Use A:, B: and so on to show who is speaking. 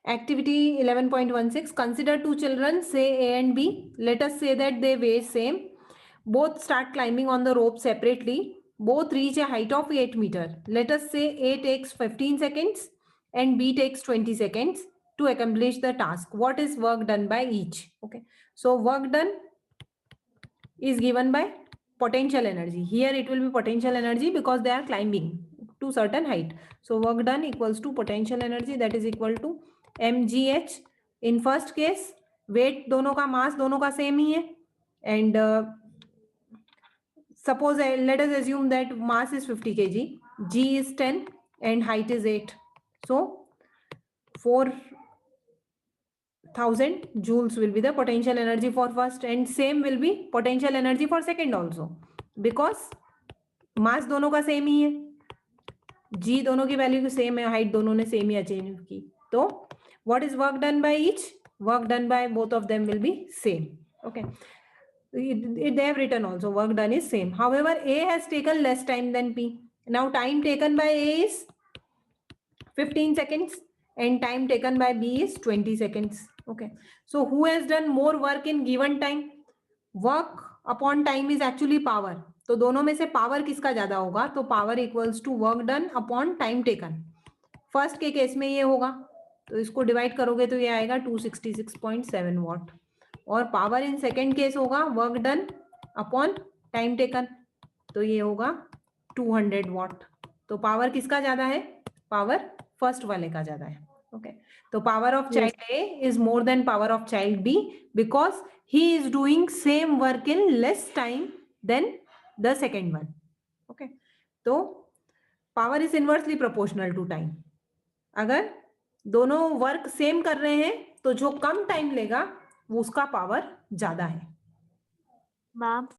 A: Activity 11.16. Consider two children, say A and B. Let us say that they weigh same. Both start climbing on the rope separately. Both reach a height of 8 meter. Let us say A takes 15 seconds and B takes 20 seconds to accomplish the task. What is work done by each? Okay. So work done is given by potential energy. Here it will be potential energy because they are climbing to certain height. So work done equals to potential energy, that is equal to mgh. In first case weight दोनों का, mass दोनों का same ही है, and suppose let us assume that mass is 50 kg, g is 10 and height is 8. So 4000 joules will be the potential energy for first, and same will be potential energy for second also, because mass दोनों का same ही है, g दोनों की value same है, height दोनों ने same ही achieve की. तो what is work done by each? Work done by both of them will be same. Okay, they have written also work done is same. However, A has taken less time than B. Now time taken by A is 15 seconds and time taken by B is 20 seconds. Okay, so who has done more work in given time? Work upon time is actually power. तो दोनों में से power किसका ज्यादा होगा? तो power equals to work done upon time taken. First के case में ये होगा, तो इसको डिवाइड करोगे तो ये आएगा 266.7 वॉट. और पावर इन सेकेंड केस होगा work done upon time taken, तो ये होगा 200 वॉट. तो पावर किसका ज्यादा है? पावर फर्स्ट वाले का ज्यादा है. ओके, तो power of child a is more than power of child B because he is doing same work in less time than the second one. Okay, तो power is inversely proportional to time. अगर दोनों work same कर रहे हैं तो जो कम time लेगा वो उसका पावर ज्यादा है.
B: मैम